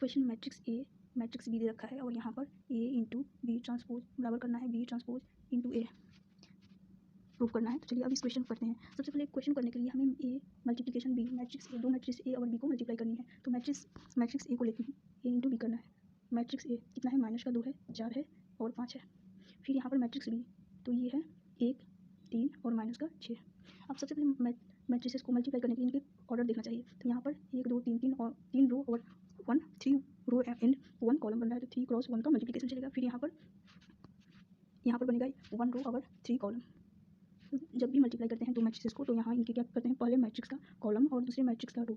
Question matrix B दे रखा है और यहाँ पर ए इंटू बी ट्रांसपोज बराबर करना है बी ट्रांसपोज इंटू ए प्रूव करना है। तो चलिए अब इस क्वेश्चन को करते हैं। सबसे पहले क्वेश्चन करने के लिए हमें ए मल्टीप्लिकेशन बी मैट्रिक्स ए, दो मैट्रिक्स ए और बी को मल्टीप्लाई करनी है। तो मैट्रिक्स ए को लेती हूँ, ए इंटू बी करना है। मैट्रिक्स ए कितना है, माइनस का 2 है, 4 है और 5 है। फिर यहाँ पर मैट्रिक्स बी, तो ये है 1 3 और माइनस का 6। अब सबसे पहले मैट्रिसेस को मल्टीप्लाई करने के लिए इनके ऑर्डर देखना चाहिए। तो यहाँ पर 1 2 3 3 और 3 रो और 3 रो एंड 1 कॉलम बन रहा है, तो 3 क्रॉस 1 का मल्टीप्लिकेशन चलेगा। फिर यहाँ पर बनेगा 1 रो और 3 कॉलम। जब भी मल्टीप्लाई करते हैं दो मैट्रिसेस को, तो यहाँ इनके क्या करते हैं, पहले मैट्रिक्स का कॉलम और दूसरे मैट्रिक्स का रो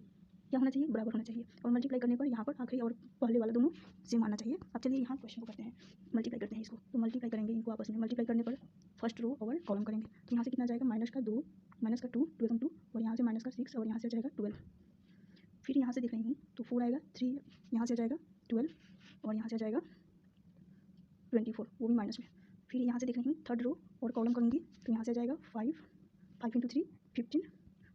क्या होना चाहिए, बराबर होना चाहिए। और मल्टीप्लाई करने पर यहाँ पर आखिरी और पहले वाला दोनों सेम आना चाहिए। अब चलिए यहाँ क्वेश्चन को करते हैं, मल्टीप्लाई करते हैं इसको। तो मल्टीप्लाई करेंगे इनको आपस में, मल्टीप्लाई करने पर फर्स्ट रो और कॉलम करेंगे। तो यहाँ से कितना जाएगा, माइनस का 2 12 2 और यहाँ से माइनस का 6 और यहाँ से जाएगा 12। फिर यहाँ से देख रही हूँ तो 4 आएगा, 3 यहाँ से जाएगा 12 और यहाँ से जाएगा 24, वो भी माइनस में। फिर यहाँ से देख रही हूँ थर्ड रो और कॉलम करूँगी, तो यहाँ से जाएगा 5 इंटू 3 15,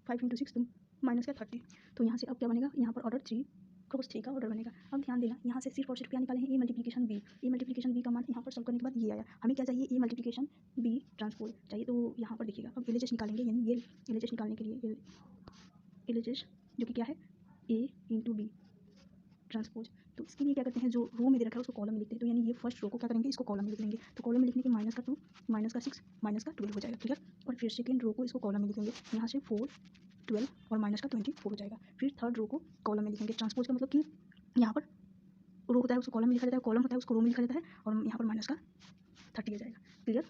5 इंटू 6 तो माइनस का 30। तो यहाँ से अब क्या बनेगा, यहाँ पर ऑर्डर 3 क्रॉस 3 का ऑर्डर बनेगा। अब ध्यान देना, यहाँ से सिर्फ और सिर्फ क्या निकाले हैं, ए मल्टीप्लिकेशन बी। ए मल्टीप्लिकेशन बी का मान यहाँ पर सॉल्व करने के बाद ये आया। हमें क्या चाहिए, ए मल्टीप्लिकेशन बी ट्रांसपोज चाहिए। तो यहाँ पर देखिएगा, अब एलएचएस निकालेंगे, यानी ये एलएचएस निकालने के लिए एलएचएस जो कि क्या है, ए इंटू बी ट्रांसपोज। तो इसके लिए क्या करते हैं, जो रो में दे रखा है उसको कॉलम में लिखते हैं। तो यानी ये फर्स्ट रो को क्या करेंगे, इसको कॉलम में लिख लेंगे। तो कॉलम में लिखने के माइनस का 2 माइनस का 6 माइनस का 12 हो जाएगा, ठीक है। और फिर सेकेंड रो को इसको कॉलम में लिखेंगे, यहाँ से 4 12 और माइनस का 24 हो जाएगा। फिर थर्ड रो को कॉलम में लिखेंगे। ट्रांसपोज का मतलब कि यहाँ पर रो होता है उसको कॉलम में लिखा जाता है, कॉलम होता है उसको रो में लिखा जाता है, और यहाँ पर माइनस का 30 आ जाएगा, क्लियर।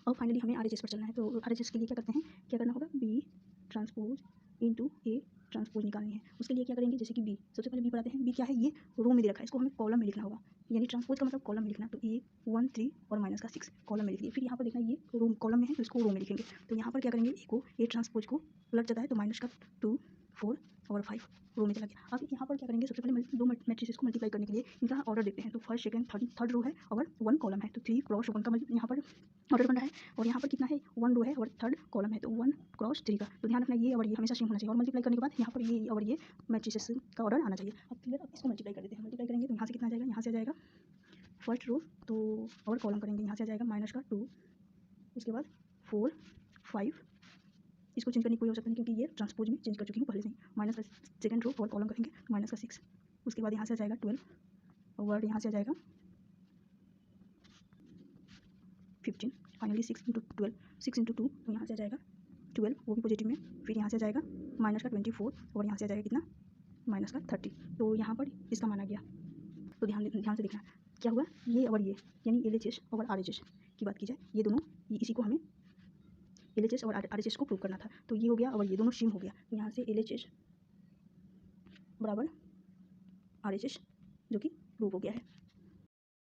और फाइनली हमें आरएचएस पर चलना है। तो आरएचएस के लिए क्या करते हैं, क्या करना होगा, B transpose into A transpose निकालनी है। उसके लिए क्या करेंगे, जैसे कि बी, सबसे पहले बी पढ़ाते हैं। बी क्या है, ये रो में दे रखा है, इसको हमें कॉलम में लिखना होगा। यानी ट्रांसपोज का मतलब कॉलम में लिखना। तो ए 1 3 और माइनस का 6 कॉलम में लिख दिए। फिर यहाँ पर देखना ये रो कॉलम में है, तो इसको रो में लिखेंगे। तो यहाँ पर क्या करेंगे, ए ट्रांसपोज को उलट जाता है, तो माइनस का 2 4 और 5 रो में चला गया। अब यहाँ पर क्या करेंगे, सबसे पहले दो मैट्रिसेस को मल्टीप्लाई करने के लिए इनका ऑर्डर देखते हैं। तो फर्स्ट सेकंड थर्ड रो है और 1 कॉलम है, तो 3 क्रॉस 1 का यहाँ पर ऑर्डर बन रहा है। और यहाँ पर कितना है, 1 रो है और थर्ड कॉलम है, तो 1 क्रॉस 3 का। तो ध्यान रखना ये और ये हमेशा सेम होना चाहिए। और मल्टीप्लाई करने के बाद यहाँ पर ये और ये मैट्रिसेस का ऑर्डर आना चाहिए। अब क्लियर, अब इसको मल्टीप्लाई कर देते हैं। मल्टीप्लाई करेंगे तो यहाँ से कितना जाएगा, यहाँ से आ जाएगा फर्स्ट रो, तो और कॉलम करेंगे, यहाँ से आ जाएगा माइनस का 2, उसके बाद 4 5, इसको चेंज करने की कोई आवश्यकता नहीं क्योंकि ये ट्रांसपोज में चेंज कर चुकी हूँ पहले से ही। माइनस का सेकंड रो और कॉलम करेंगे, माइनस का 6, उसके बाद यहाँ से आ जाएगा 12 और यहाँ से आ जाएगा 15, फाइनली 6 इंटू 12 6 इंटू 2, तो यहाँ से आ जाएगा 12, वो भी पॉजिटिव में। फिर यहाँ से आ जाएगा माइनस का 24 और यहाँ से आ जाएगा कितना, माइनस का 30। तो यहाँ पर इसका मान आ गया। तो ध्यान से देखना क्या हुआ, ये और ये, यानी एलएचएस और आरएचएस की बात की जाए, ये दोनों इसी को हमें एलएचएस और आरएचएस को प्रूव करना था। तो ये हो गया और ये दोनों सेम हो गया। तो यहाँ से एलएचएस बराबर आरएचएस जो कि प्रूव हो गया है।